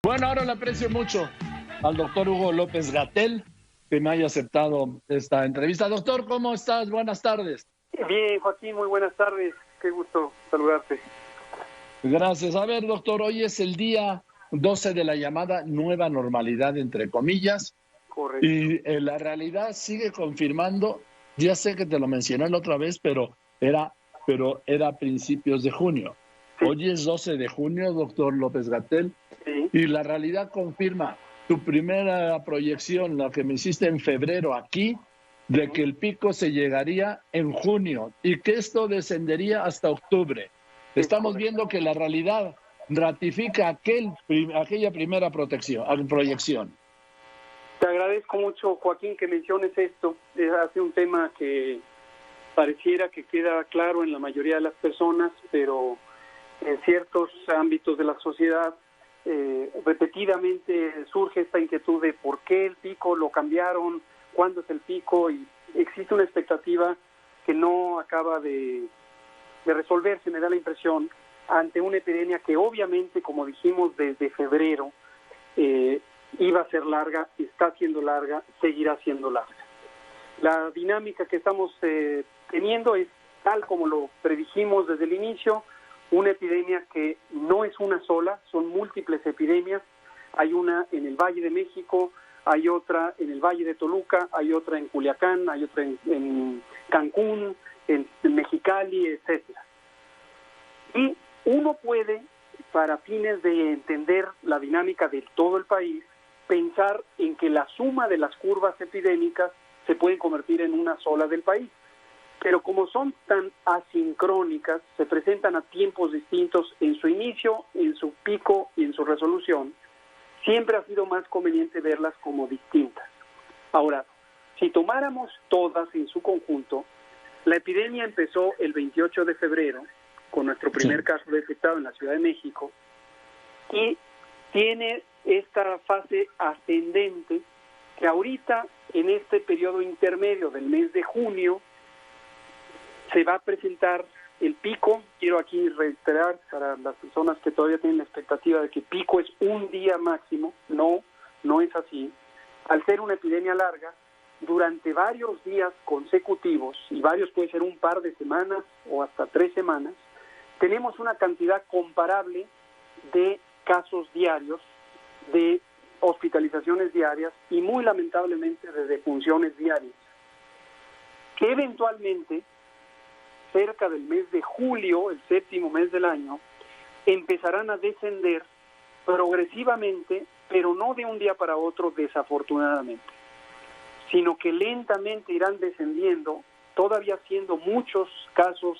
Bueno, ahora le aprecio mucho al doctor Hugo López-Gatell que me haya aceptado esta entrevista. Doctor, ¿cómo estás? Buenas tardes. Bien, Joaquín, muy buenas tardes. Qué gusto saludarte. Gracias. A ver, doctor, hoy es el día 12 de la llamada nueva normalidad, entre comillas. Correcto. Y la realidad sigue confirmando, ya sé que te lo mencioné la otra vez, pero era a principios de junio. Sí. Hoy es 12 de junio, doctor López-Gatell, Sí. y la realidad confirma tu primera proyección, la que me hiciste en febrero aquí, de que el pico se llegaría en junio y que esto descendería hasta octubre. Estamos viendo que la realidad ratifica aquella primera proyección. Te agradezco mucho, Joaquín, que menciones esto. Hace un tema que pareciera que queda claro en la mayoría de las personas, pero en ciertos ámbitos de la sociedad repetidamente surge esta inquietud de por qué el pico lo cambiaron, cuándo es el pico, y existe una expectativa que no acaba de resolverse, me da la impresión, ante una epidemia que obviamente, como dijimos desde febrero, iba a ser larga, está siendo larga, seguirá siendo larga. La dinámica que estamos teniendo es tal como lo predijimos desde el inicio, una epidemia que no es una sola, son múltiples epidemias. Hay una en el Valle de México, hay otra en el Valle de Toluca, hay otra en Culiacán, hay otra en Cancún, en Mexicali, etcétera. Y uno puede, para fines de entender la dinámica de todo el país, pensar en que la suma de las curvas epidémicas se puede convertir en una sola del país. Pero como son tan asincrónicas, se presentan a tiempos distintos en su inicio, en su pico y en su resolución, siempre ha sido más conveniente verlas como distintas. Ahora, si tomáramos todas en su conjunto, la epidemia empezó el 28 de febrero, con nuestro primer caso detectado en la Ciudad de México, y tiene esta fase ascendente que ahorita, en este periodo intermedio del mes de junio, se va a presentar el pico. Quiero aquí reiterar para las personas que todavía tienen la expectativa de que pico es un día máximo. No es así. Al ser una epidemia larga, durante varios días consecutivos, y varios puede ser un par de semanas o hasta 3 semanas, tenemos una cantidad comparable de casos diarios, de hospitalizaciones diarias y muy lamentablemente de defunciones diarias, que eventualmente cerca del mes de julio, el 7º mes del año, empezarán a descender progresivamente, pero no de un día para otro, desafortunadamente, sino que lentamente irán descendiendo, todavía siendo muchos casos,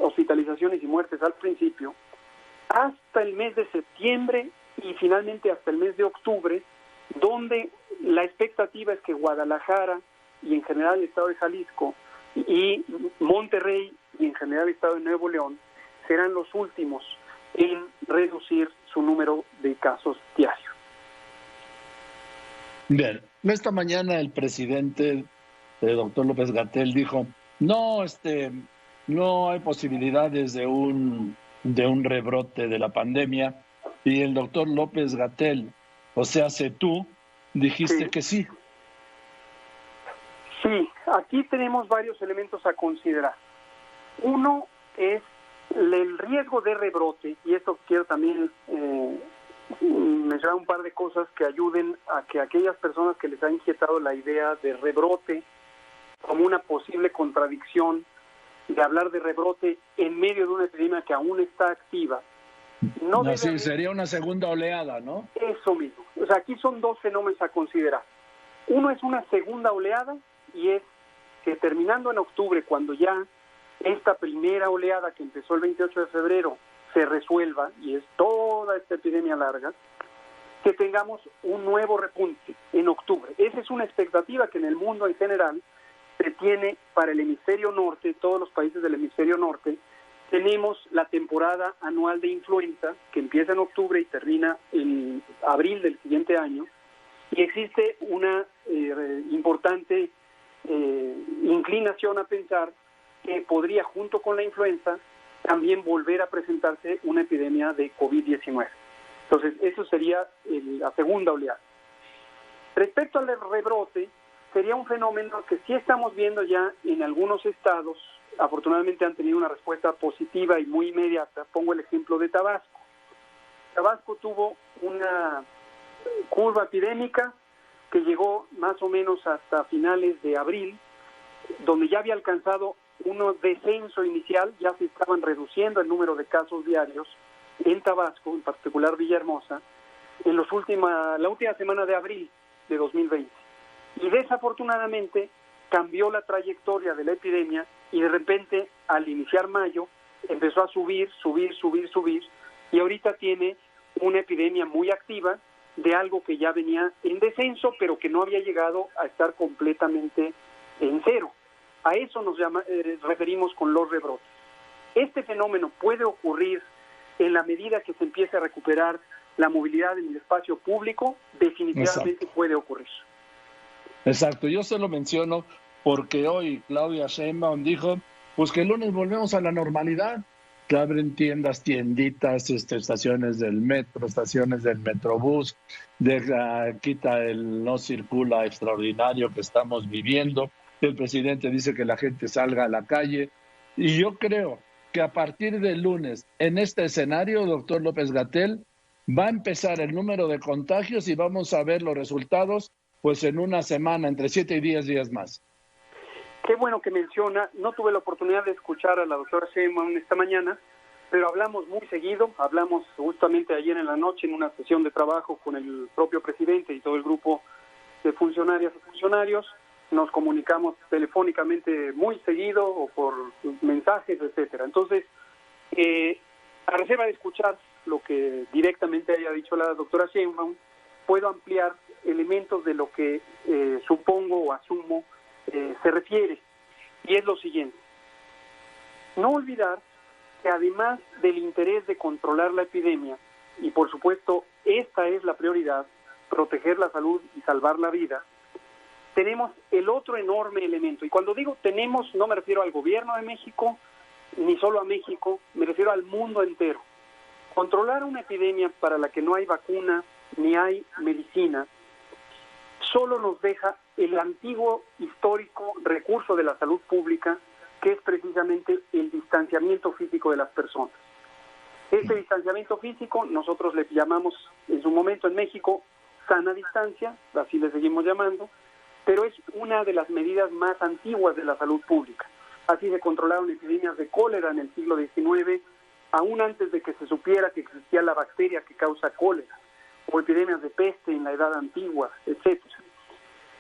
hospitalizaciones y muertes al principio, hasta el mes de septiembre y finalmente hasta el mes de octubre, donde la expectativa es que Guadalajara y en general el estado de Jalisco y Monterrey y en general el estado de Nuevo León serán los últimos en reducir su número de casos diarios. Bien, esta mañana el presidente, el doctor López-Gatell, dijo, no hay posibilidades de un rebrote de la pandemia, y el doctor López-Gatell, o sea, tú, dijiste que sí. Sí, aquí tenemos varios elementos a considerar. Uno es el riesgo de rebrote, y esto quiero también mencionar un par de cosas que ayuden a que aquellas personas que les ha inquietado la idea de rebrote como una posible contradicción, de hablar de rebrote en medio de una epidemia que aún está activa, sería una segunda oleada, ¿no? Eso mismo. O sea, aquí son dos fenómenos a considerar. Uno es una segunda oleada, y es que terminando en octubre, cuando ya esta primera oleada que empezó el 28 de febrero se resuelva, y es toda esta epidemia larga, que tengamos un nuevo repunte en octubre. Esa es una expectativa que en el mundo en general se tiene para el hemisferio norte. Todos los países del hemisferio norte tenemos la temporada anual de influenza que empieza en octubre y termina en abril del siguiente año, y existe una importante inclinación a pensar que podría, junto con la influenza, también volver a presentarse una epidemia de COVID-19. Entonces, eso sería la segunda oleada. Respecto al rebrote, sería un fenómeno que sí estamos viendo ya en algunos estados. Afortunadamente han tenido una respuesta positiva y muy inmediata. Pongo el ejemplo de Tabasco. Tabasco tuvo una curva epidémica que llegó más o menos hasta finales de abril, donde ya había alcanzado un descenso inicial, ya se estaban reduciendo el número de casos diarios en Tabasco, en particular Villahermosa, en la última semana de abril de 2020. Y desafortunadamente cambió la trayectoria de la epidemia y de repente al iniciar mayo empezó a subir, y ahorita tiene una epidemia muy activa de algo que ya venía en descenso, pero que no había llegado a estar completamente en cero. A eso nos referimos con los rebrotes. Este fenómeno puede ocurrir en la medida que se empiece a recuperar la movilidad en el espacio público, definitivamente Exacto. puede ocurrir. Exacto, yo se lo menciono porque hoy Claudia Sheinbaum dijo, pues que el lunes volvemos a la normalidad, que abren tiendas, tienditas, estaciones del metro, estaciones del metrobús, quita el no circula extraordinario que estamos viviendo. El presidente dice que la gente salga a la calle, y yo creo que a partir del lunes, en este escenario, doctor López-Gatell, va a empezar el número de contagios y vamos a ver los resultados pues en una semana, entre 7 y 10 días más. Qué bueno que menciona. No tuve la oportunidad de escuchar a la doctora Sheinbaum esta mañana, pero hablamos muy seguido. Hablamos justamente ayer en la noche en una sesión de trabajo con el propio presidente y todo el grupo de funcionarias y funcionarios. Nos comunicamos telefónicamente muy seguido o por mensajes, etcétera. Entonces, a reserva de escuchar lo que directamente haya dicho la doctora Sheinbaum, puedo ampliar elementos de lo que supongo o asumo se refiere, y es lo siguiente: no olvidar que además del interés de controlar la epidemia, y por supuesto esta es la prioridad, proteger la salud y salvar la vida, tenemos el otro enorme elemento, y cuando digo tenemos no me refiero al gobierno de México, ni solo a México, me refiero al mundo entero. Controlar una epidemia para la que no hay vacuna ni hay medicina solo nos deja el antiguo histórico recurso de la salud pública, que es precisamente el distanciamiento físico de las personas. Este distanciamiento físico nosotros le llamamos en su momento en México sana distancia, así le seguimos llamando, pero es una de las medidas más antiguas de la salud pública. Así se controlaron epidemias de cólera en el siglo XIX, aún antes de que se supiera que existía la bacteria que causa cólera, o epidemias de peste en la edad antigua, etcétera.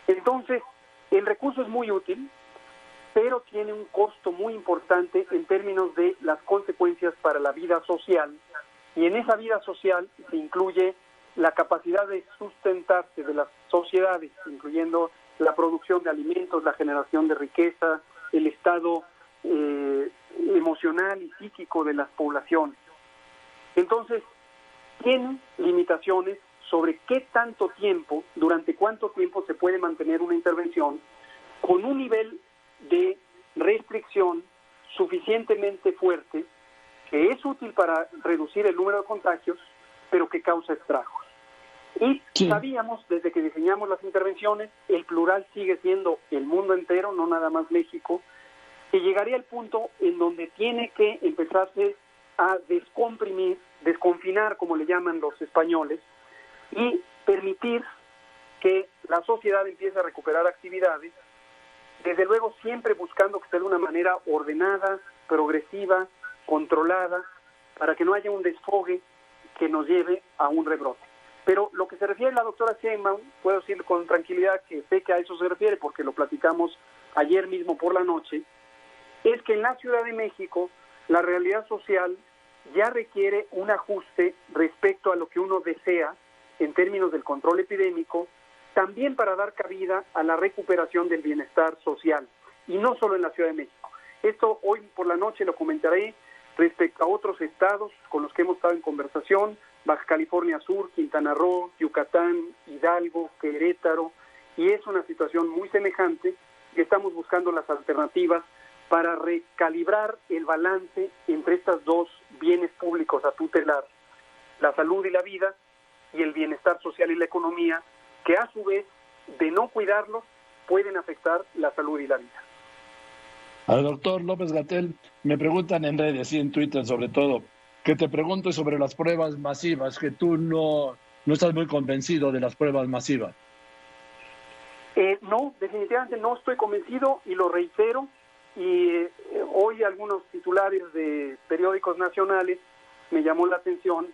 Entonces, el recurso es muy útil, pero tiene un costo muy importante en términos de las consecuencias para la vida social, y en esa vida social se incluye la capacidad de sustentarse de las sociedades, incluyendo la producción de alimentos, la generación de riqueza, el estado emocional y psíquico de las poblaciones. Entonces, tiene limitaciones sobre qué tanto tiempo, durante cuánto tiempo se puede mantener una intervención con un nivel de restricción suficientemente fuerte, que es útil para reducir el número de contagios, pero que causa estragos. Y sabíamos, desde que diseñamos las intervenciones, el plural sigue siendo el mundo entero, no nada más México, que llegaría al punto en donde tiene que empezarse a desconfinar, como le llaman los españoles, y permitir que la sociedad empiece a recuperar actividades, desde luego siempre buscando que sea de una manera ordenada, progresiva, controlada, para que no haya un desfogue que nos lleve a un rebrote. Pero lo que se refiere a la doctora Sheinbaum, puedo decir con tranquilidad que sé que a eso se refiere porque lo platicamos ayer mismo por la noche, es que en la Ciudad de México la realidad social ya requiere un ajuste respecto a lo que uno desea en términos del control epidémico, también para dar cabida a la recuperación del bienestar social, y no solo en la Ciudad de México. Esto hoy por la noche lo comentaré respecto a otros estados con los que hemos estado en conversación: Baja California Sur, Quintana Roo, Yucatán, Hidalgo, Querétaro, y es una situación muy semejante, y estamos buscando las alternativas para recalibrar el balance entre estos dos bienes públicos a tutelar. la salud y la vida y el bienestar social y la economía, que a su vez, de no cuidarlos, pueden afectar la salud y la vida. Al doctor López-Gatell, me preguntan en redes y en Twitter sobre todo, que te pregunte sobre las pruebas masivas, que tú no estás muy convencido de las pruebas masivas. No, definitivamente no estoy convencido y lo reitero. Y hoy algunos titulares de periódicos nacionales me llamó la atención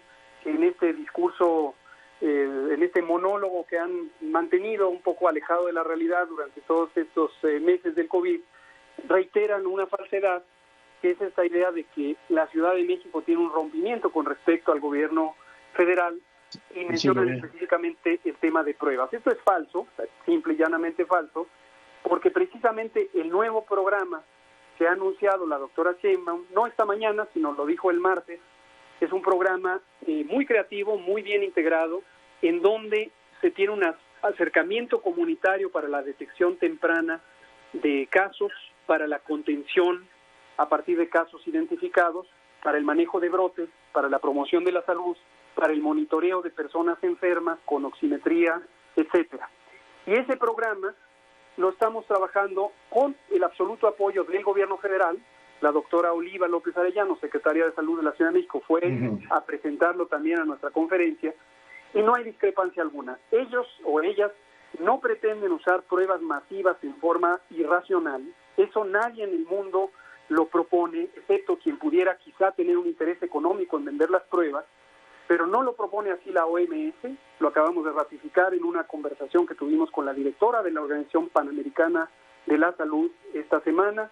que en este discurso, en este monólogo que han mantenido un poco alejado de la realidad durante todos estos meses del COVID, reiteran una falsedad, que es esta idea de que la Ciudad de México tiene un rompimiento con respecto al gobierno federal y mencionan específicamente el tema de pruebas. Esto es falso, simple y llanamente falso, porque precisamente el nuevo programa que ha anunciado la doctora Sheinbaum, no esta mañana, sino lo dijo el martes, es un programa muy creativo, muy bien integrado, en donde se tiene un acercamiento comunitario para la detección temprana de casos, para la contención a partir de casos identificados, para el manejo de brotes, para la promoción de la salud, para el monitoreo de personas enfermas con oximetría, etcétera. Y ese programa lo estamos trabajando con el absoluto apoyo del gobierno federal. La doctora Oliva López Arellano, secretaria de Salud de la Ciudad de México, fue a presentarlo también a nuestra conferencia, y no hay discrepancia alguna. Ellos o ellas no pretenden usar pruebas masivas en forma irracional. Eso nadie en el mundo lo propone, excepto quien pudiera quizá tener un interés económico en vender las pruebas, pero no lo propone así la OMS. Lo acabamos de ratificar en una conversación que tuvimos con la directora de la Organización Panamericana de la Salud esta semana.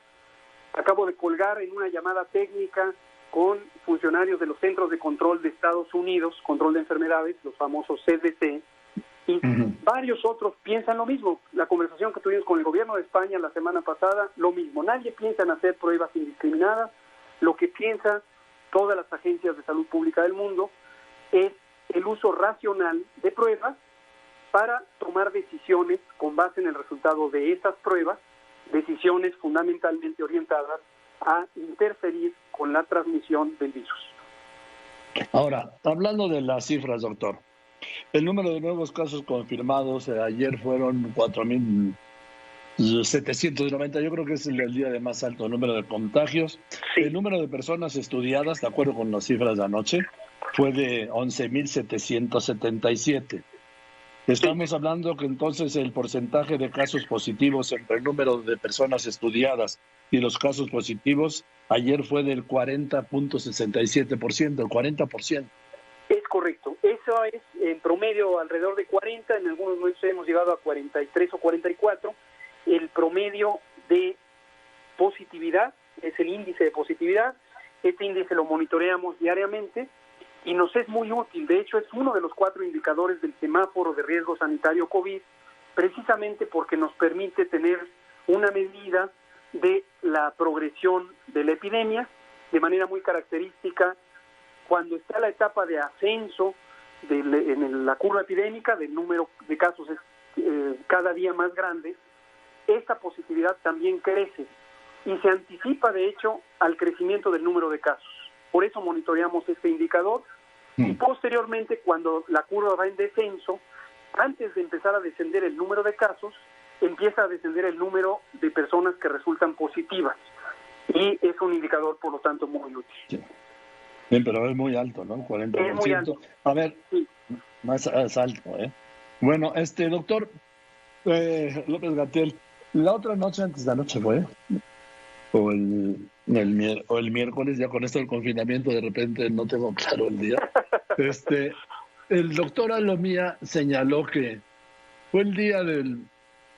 Acabo de colgar en una llamada técnica con funcionarios de los Centros de Control de Estados Unidos, control de enfermedades, los famosos CDC, y varios otros piensan lo mismo. La conversación que tuvimos con el gobierno de España la semana pasada, lo mismo. Nadie piensa en hacer pruebas indiscriminadas. Lo que piensan todas las agencias de salud pública del mundo es el uso racional de pruebas para tomar decisiones con base en el resultado de estas pruebas, decisiones fundamentalmente orientadas a interferir con la transmisión del virus. Ahora, hablando de las cifras, doctor, el número de nuevos casos confirmados ayer fueron 4.790, yo creo que es el día de más alto número de contagios. Sí. El número de personas estudiadas, de acuerdo con las cifras de anoche, fue de 11.777. Estamos hablando que entonces el porcentaje de casos positivos entre el número de personas estudiadas y los casos positivos ayer fue del 40.67%, el 40%. Es correcto. Eso es en promedio alrededor de 40, en algunos momentos hemos llegado a 43 o 44. El promedio de positividad es el índice de positividad. Este índice lo monitoreamos diariamente y nos es muy útil. De hecho, es uno de los 4 indicadores del semáforo de riesgo sanitario COVID, precisamente porque nos permite tener una medida de la progresión de la epidemia de manera muy característica. Cuando está la etapa de ascenso en la curva epidémica, del número de casos es cada día más grande, esta positividad también crece y se anticipa, de hecho, al crecimiento del número de casos. Por eso monitoreamos este indicador y posteriormente, cuando la curva va en descenso, antes de empezar a descender el número de casos, empieza a descender el número de personas que resultan positivas y es un indicador, por lo tanto, muy útil. Sí. Bien, pero es muy alto, ¿no? 40%. Es muy alto. A ver, sí. Más alto, ¿eh? Bueno, doctor López-Gatell, la otra noche, antes de la noche fue, o el miércoles, ya con esto del confinamiento, de repente no tengo claro el día. El doctor Alomía señaló que fue el día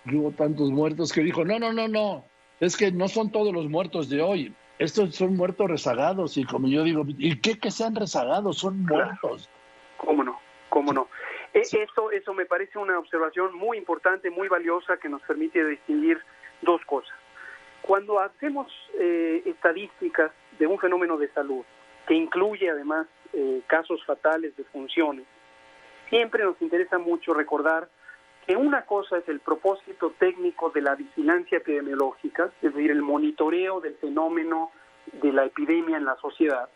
que hubo tantos muertos, que dijo, no, es que no son todos los muertos de hoy. Estos son muertos rezagados, y como yo digo, ¿y qué que sean rezagados? Son muertos. ¿Cómo no? Sí. Eso me parece una observación muy importante, muy valiosa, que nos permite distinguir dos cosas. Cuando hacemos estadísticas de un fenómeno de salud, que incluye además casos fatales de funciones, siempre nos interesa mucho recordar que una cosa es el propósito técnico de la vigilancia epidemiológica, es decir, el monitoreo del fenómeno de la epidemia en la sociedad,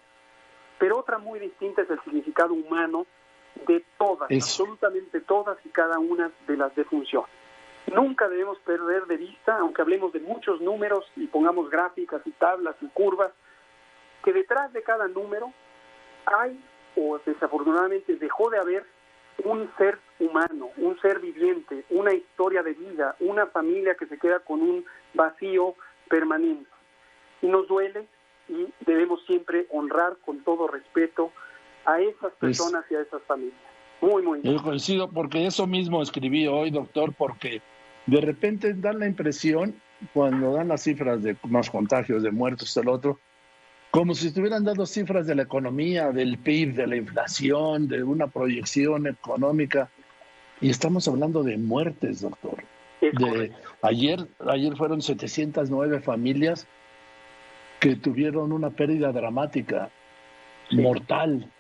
pero otra muy distinta es el significado humano de todas, absolutamente todas y cada una de las defunciones. Nunca debemos perder de vista, aunque hablemos de muchos números y pongamos gráficas y tablas y curvas, que detrás de cada número hay, o desafortunadamente dejó de haber, un ser humano, un ser viviente, una historia de vida, una familia que se queda con un vacío permanente. Y nos duele, y debemos siempre honrar con todo respeto a esas personas y a esas familias. Muy, muy bien. Yo coincido, porque eso mismo escribí hoy, doctor, porque de repente dan la impresión, cuando dan las cifras de más contagios, de muertos, el otro, como si estuvieran dando cifras de la economía, del PIB, de la inflación, de una proyección económica, y estamos hablando de muertes, doctor. Ayer fueron 709 familias que tuvieron una pérdida dramática, mortal.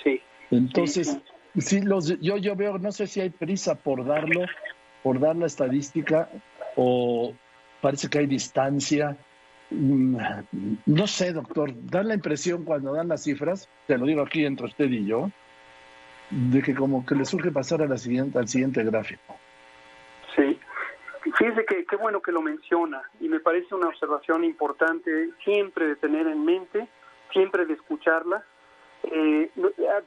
Sí. Entonces, sí, yo veo, no sé si hay prisa por dar la estadística, o parece que hay distancia. No sé, doctor, da la impresión cuando dan las cifras, te lo digo aquí entre usted y yo, de que como que le surge pasar al siguiente gráfico. Sí, fíjese que qué bueno que lo menciona, y me parece una observación importante siempre de tener en mente, siempre de escucharla,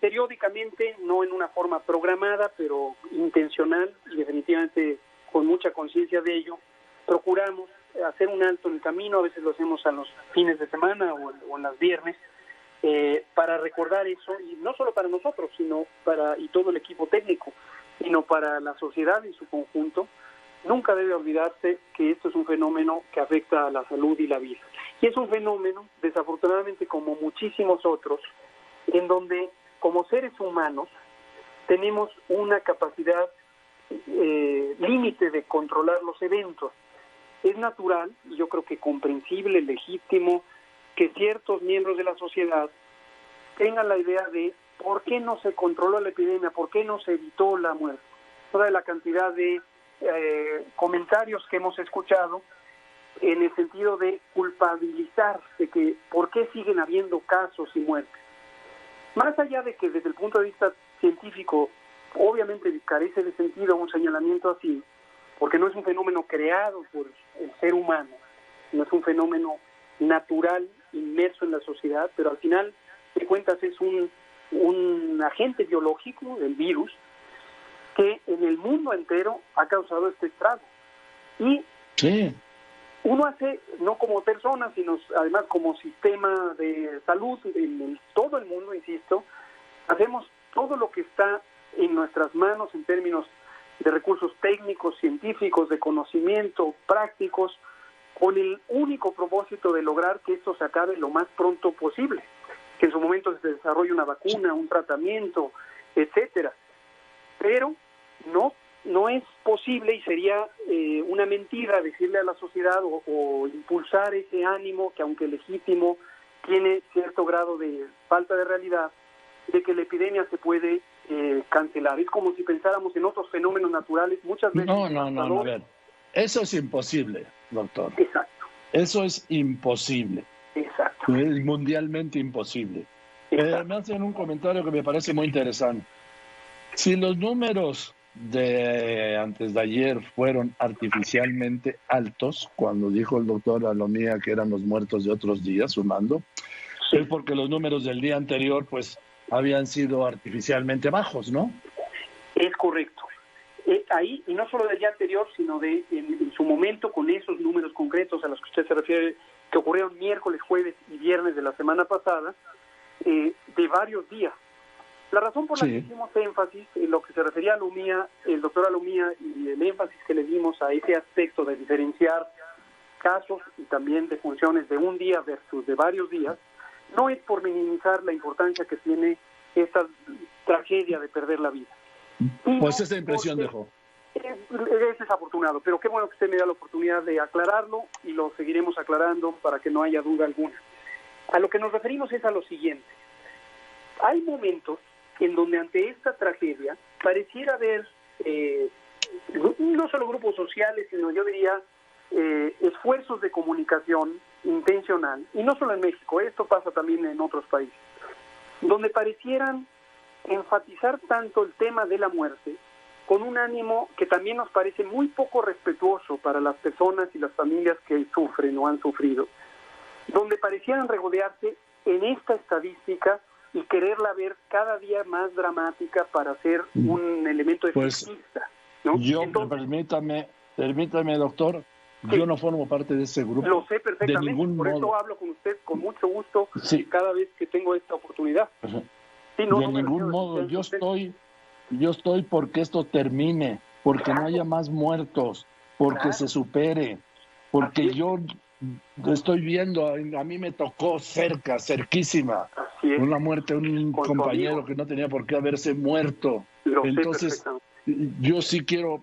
periódicamente, no en una forma programada, pero intencional y definitivamente con mucha conciencia de ello, procuramos hacer un alto en el camino, a veces lo hacemos a los fines de semana o en los viernes, para recordar eso, y no solo para nosotros, sino y todo el equipo técnico, sino para la sociedad en su conjunto. Nunca debe olvidarse que esto es un fenómeno que afecta a la salud y la vida. Y es un fenómeno, desafortunadamente, como muchísimos otros, en donde como seres humanos tenemos una capacidad límite de controlar los eventos. Es natural, y yo creo que comprensible, legítimo, que ciertos miembros de la sociedad tengan la idea de por qué no se controló la epidemia, por qué no se evitó la muerte. Toda la cantidad de comentarios que hemos escuchado en el sentido de culpabilizar de que por qué siguen habiendo casos y muertes. Más allá de que desde el punto de vista científico obviamente carece de sentido un señalamiento así, porque no es un fenómeno creado por el ser humano, no es un fenómeno natural inmerso en la sociedad, pero al final de cuentas es un agente biológico, el virus, que en el mundo entero ha causado este estrago. Y uno hace, no como persona, sino además como sistema de salud en todo el mundo, insisto, hacemos todo lo que está en nuestras manos en términos de recursos técnicos, científicos, de conocimiento, prácticos, con el único propósito de lograr que esto se acabe lo más pronto posible, que en su momento se desarrolle una vacuna, un tratamiento, etcétera. Pero no es posible, y sería una mentira decirle a la sociedad o impulsar ese ánimo que, aunque legítimo, tiene cierto grado de falta de realidad, de que la epidemia se puede cancelar. Es como si pensáramos en otros fenómenos naturales muchas veces. No, a ver. Eso es imposible, doctor. Exacto. Eso es imposible. Exacto. Es mundialmente imposible. Me hacen un comentario que me parece muy interesante. Si los números de antes de ayer fueron artificialmente altos, cuando dijo el doctor Alomía que eran los muertos de otros días, sumando, es porque los números del día anterior, pues, habían sido artificialmente bajos, ¿no? Es correcto. Ahí, y no solo del día anterior, sino en su momento, con esos números concretos a los que usted se refiere, que ocurrieron miércoles, jueves y viernes de la semana pasada, de varios días. La razón por la que hicimos énfasis en lo que se refería a Alomía, el doctor Alomía, y el énfasis que le dimos a ese aspecto de diferenciar casos y también defunciones de un día versus de varios días, no es por minimizar la importancia que tiene esta tragedia de perder la vida. Pues esa impresión dejó. Es desafortunado, pero qué bueno que usted me da la oportunidad de aclararlo, y lo seguiremos aclarando para que no haya duda alguna. A lo que nos referimos es a lo siguiente. Hay momentos en donde ante esta tragedia pareciera haber no solo grupos sociales, sino yo diría esfuerzos de comunicación intencional, y no solo en México, esto pasa también en otros países, donde parecieran enfatizar tanto el tema de la muerte, con un ánimo que también nos parece muy poco respetuoso para las personas y las familias que sufren o han sufrido, donde parecieran regodearse en esta estadística y quererla ver cada día más dramática para ser un elemento efectista, ¿no? Yo, Entonces, permítame, doctor, sí, yo no formo parte de ese grupo. lo sé perfectamente, de ningún por modo. eso hablo con usted con mucho gusto cada vez que tengo esta oportunidad. Sí, de ningún modo, yo estoy porque esto termine, porque no haya más muertos, porque se supere, porque yo estoy viendo, a mí me tocó cerquísima, una muerte de un compañero que no tenía por qué haberse muerto. Entonces, yo sí quiero,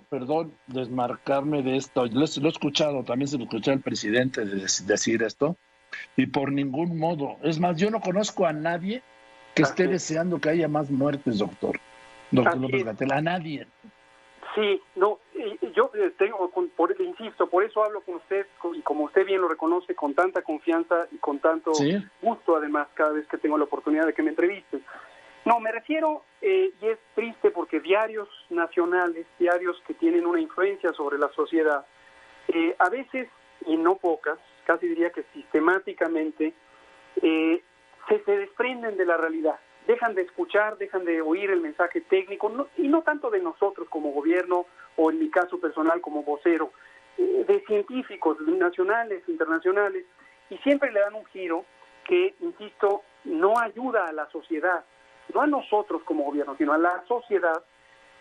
desmarcarme de esto. Lo he escuchado, también se lo escuché al presidente decir esto, y por ningún modo. Es más, yo no conozco a nadie que esté deseando que haya más muertes, doctor López-Gatell, a nadie. Sí, no, yo insisto, por eso hablo con usted, y como usted bien lo reconoce, con tanta confianza y con tanto gusto, además, cada vez que tengo la oportunidad de que me entrevisten. No, me refiero, y es triste porque diarios nacionales, diarios que tienen una influencia sobre la sociedad, a veces, y no pocas, casi diría que sistemáticamente, se desprenden de la realidad. Dejan de escuchar, dejan de oír el mensaje técnico, y no tanto de nosotros como gobierno, o en mi caso personal como vocero, de científicos nacionales, internacionales, y siempre le dan un giro que, insisto, no ayuda a la sociedad, no a nosotros como gobierno, sino a la sociedad,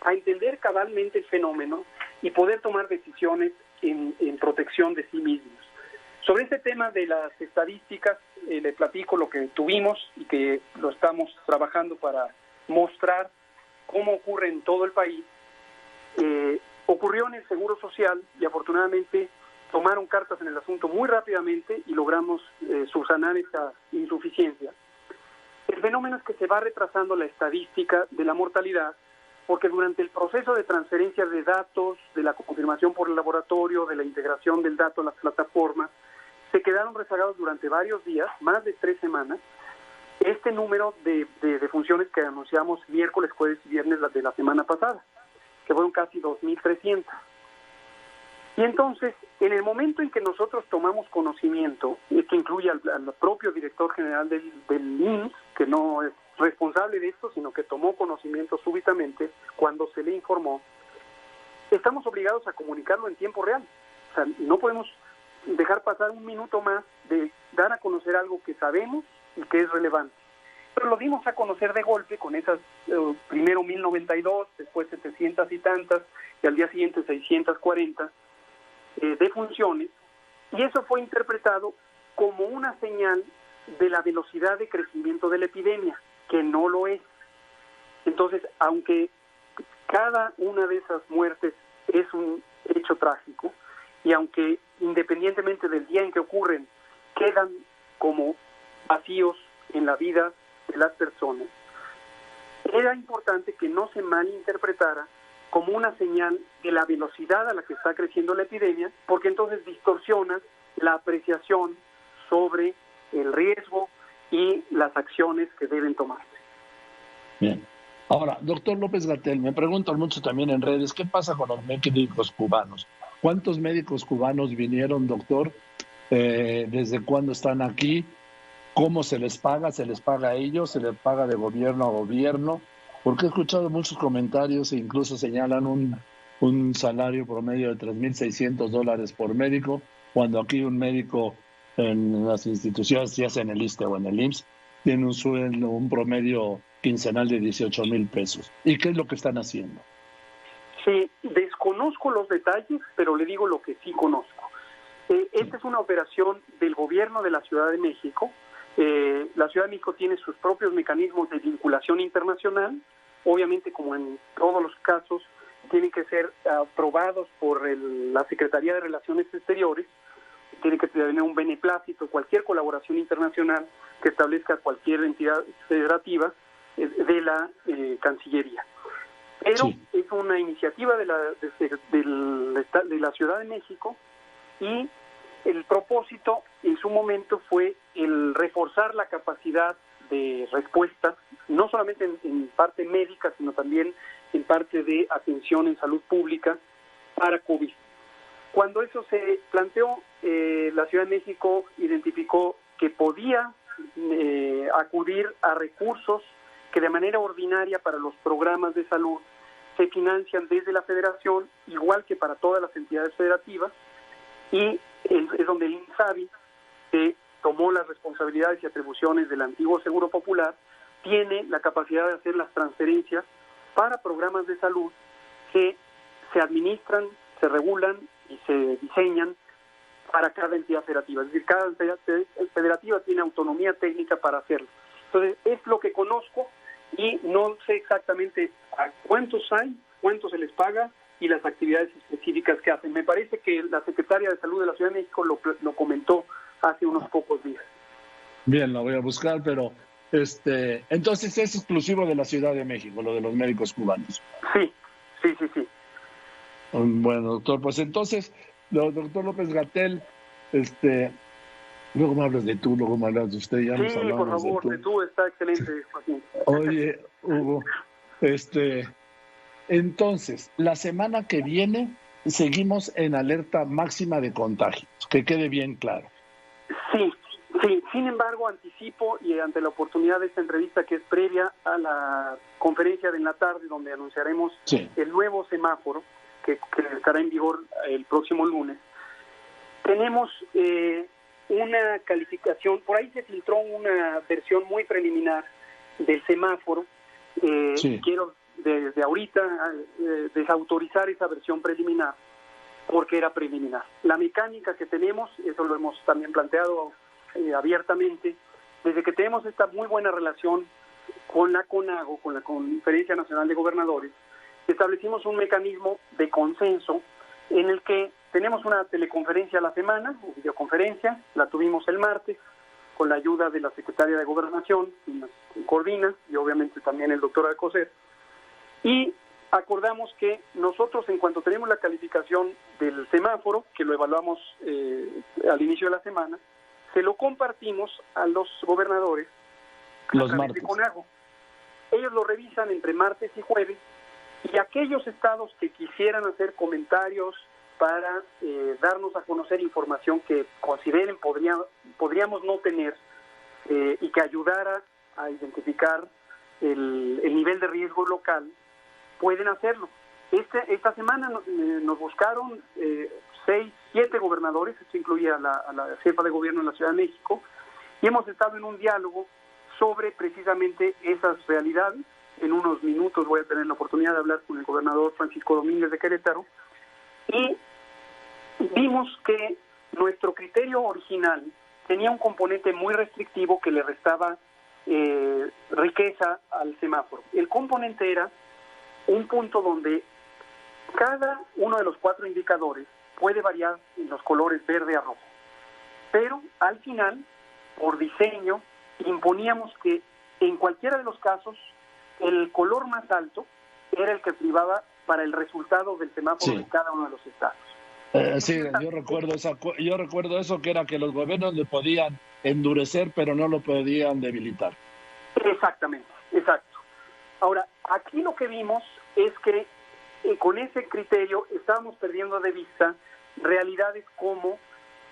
a entender cabalmente el fenómeno y poder tomar decisiones en protección de sí mismos. Sobre este tema de las estadísticas, le platico lo que tuvimos y que lo estamos trabajando para mostrar cómo ocurre en todo el país. Ocurrió en el Seguro Social y afortunadamente tomaron cartas en el asunto muy rápidamente y logramos subsanar esa insuficiencia. El fenómeno es que se va retrasando la estadística de la mortalidad porque durante el proceso de transferencia de datos, de la confirmación por el laboratorio, de la integración del dato a las plataformas, se quedaron rezagados durante varios días, más de 3 semanas, este número de defunciones que anunciamos miércoles, jueves y viernes de la semana pasada, que fueron casi 2.300. Y entonces, en el momento en que nosotros tomamos conocimiento, y esto incluye al propio director general del IMSS, que no es responsable de esto, sino que tomó conocimiento súbitamente cuando se le informó, estamos obligados a comunicarlo en tiempo real. O sea, no podemos dejar pasar un minuto más de dar a conocer algo que sabemos y que es relevante. Pero lo dimos a conocer de golpe con esas, primero 1092, después 700 y tantas, y al día siguiente 640 defunciones, y eso fue interpretado como una señal de la velocidad de crecimiento de la epidemia, que no lo es. Entonces, aunque cada una de esas muertes es un hecho trágico, y aunque independientemente del día en que ocurren, quedan como vacíos en la vida de las personas, era importante que no se malinterpretara como una señal de la velocidad a la que está creciendo la epidemia, porque entonces distorsiona la apreciación sobre el riesgo y las acciones que deben tomarse. Bien. Ahora, doctor López-Gatell, me preguntan mucho también en redes, ¿qué pasa con los médicos cubanos? ¿Cuántos médicos cubanos vinieron, doctor? ¿Desde cuándo están aquí? ¿Cómo se les paga? ¿Se les paga a ellos? ¿Se les paga de gobierno a gobierno? Porque he escuchado muchos comentarios e incluso señalan un salario promedio de $3,600 por médico, cuando aquí un médico en las instituciones, ya sea en el ISSSTE o en el IMSS, tiene un sueldo, un promedio quincenal de 18,000 pesos. ¿Y qué es lo que están haciendo? Sí, desconozco los detalles, pero le digo lo que sí conozco. Esta es una operación del gobierno de la Ciudad de México. La Ciudad de México tiene sus propios mecanismos de vinculación internacional. Obviamente, como en todos los casos, tienen que ser aprobados por la Secretaría de Relaciones Exteriores. Tiene que tener un beneplácito, cualquier colaboración internacional que establezca cualquier entidad federativa de la Cancillería. Pero sí, es una iniciativa de la Ciudad de México, y el propósito en su momento fue el reforzar la capacidad de respuesta, no solamente en parte médica, sino también en parte de atención en salud pública para COVID. Cuando eso se planteó, la Ciudad de México identificó que podía acudir a recursos que de manera ordinaria para los programas de salud se financian desde la Federación, igual que para todas las entidades federativas, y es donde el INSABI, que tomó las responsabilidades y atribuciones del antiguo Seguro Popular, tiene la capacidad de hacer las transferencias para programas de salud que se administran, se regulan y se diseñan para cada entidad federativa. Es decir, cada entidad federativa tiene autonomía técnica para hacerlo. Entonces, es lo que conozco y no sé exactamente a cuántos hay, cuánto se les paga y las actividades específicas que hacen. Me parece que la secretaria de Salud de la Ciudad de México lo comentó hace unos pocos días. Bien, lo voy a buscar, pero entonces es exclusivo de la Ciudad de México, lo de los médicos cubanos. Sí. Bueno, doctor, pues entonces, doctor López-Gatell, luego me hablas de tú, luego me hablas de usted, ya nos hablamos por favor, de tú está excelente, Joaquín. Oye, Hugo, entonces, la semana que viene seguimos en alerta máxima de contagios, que quede bien claro. Sí, sin embargo, anticipo y ante la oportunidad de esta entrevista que es previa a la conferencia de en la tarde, donde anunciaremos el nuevo semáforo que estará en vigor el próximo lunes, tenemos una calificación, por ahí se filtró una versión muy preliminar del semáforo. Quiero desde ahorita desautorizar esa versión preliminar porque era preliminar. La mecánica que tenemos, eso lo hemos también planteado abiertamente, desde que tenemos esta muy buena relación con la CONAGO, con la Conferencia Nacional de Gobernadores, establecimos un mecanismo de consenso en el que tenemos una teleconferencia a la semana, o videoconferencia, la tuvimos el martes, con la ayuda de la Secretaria de Gobernación, quien nos coordina, y obviamente también el doctor Alcocer, y acordamos que nosotros, en cuanto tenemos la calificación del semáforo, que lo evaluamos al inicio de la semana, se lo compartimos a los gobernadores los martes. De CONAGO. Ellos lo revisan entre martes y jueves, y aquellos estados que quisieran hacer comentarios para darnos a conocer información que consideren podríamos no tener y que ayudara a identificar el nivel de riesgo local, pueden hacerlo. Esta semana nos buscaron 7 gobernadores, esto incluye a la jefa de gobierno de la Ciudad de México, y hemos estado en un diálogo sobre precisamente esas realidades. En unos minutos voy a tener la oportunidad de hablar con el gobernador Francisco Domínguez de Querétaro, y vimos que nuestro criterio original tenía un componente muy restrictivo que le restaba riqueza al semáforo. El componente era un punto donde cada uno de los 4 indicadores puede variar en los colores verde a rojo, pero al final, por diseño, imponíamos que en cualquiera de los casos el color más alto era el que privaba para el resultado del semáforo de cada uno de los estados. Sí, yo recuerdo eso, que era que los gobiernos le podían endurecer, pero no lo podían debilitar. Exactamente, exacto. Ahora, aquí lo que vimos es que con ese criterio estábamos perdiendo de vista realidades como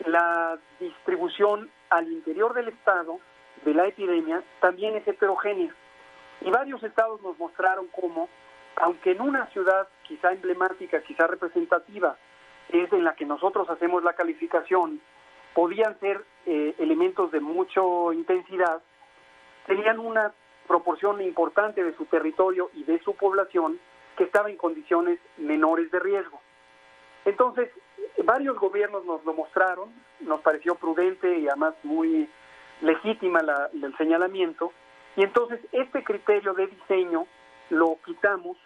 la distribución al interior del estado de la epidemia también es heterogénea. Y varios estados nos mostraron cómo, aunque en una ciudad quizá emblemática, quizá representativa, es en la que nosotros hacemos la calificación, podían ser elementos de mucha intensidad, tenían una proporción importante de su territorio y de su población que estaba en condiciones menores de riesgo. Entonces, varios gobiernos nos lo mostraron, nos pareció prudente y además muy legítima el señalamiento, y entonces este criterio de diseño lo quitamos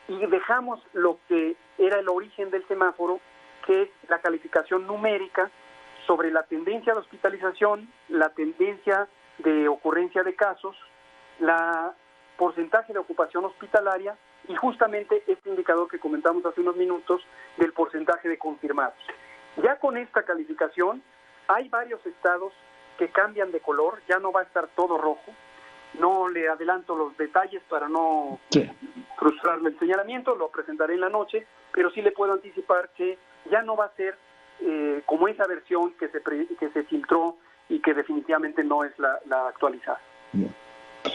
y dejamos lo que era el origen del semáforo, que es la calificación numérica sobre la tendencia de hospitalización, la tendencia de ocurrencia de casos, la porcentaje de ocupación hospitalaria y justamente este indicador que comentamos hace unos minutos del porcentaje de confirmados. Ya con esta calificación hay varios estados que cambian de color, ya no va a estar todo rojo, No le adelanto los detalles para no frustrarle el señalamiento, lo presentaré en la noche, pero sí le puedo anticipar que ya no va a ser como esa versión que se filtró y que definitivamente no es la actualizada.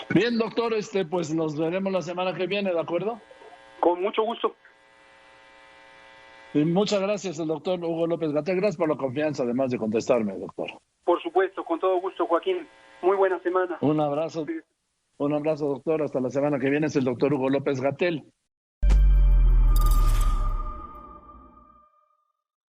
Bien, doctor, pues nos veremos la semana que viene, ¿de acuerdo? Con mucho gusto. Y muchas gracias, el doctor Hugo López-Gatell. Gracias por la confianza, además de contestarme, doctor. Por supuesto, con todo gusto, Joaquín. Muy buena semana. Un abrazo, doctor. Hasta la semana que viene. Es el doctor Hugo López-Gatell.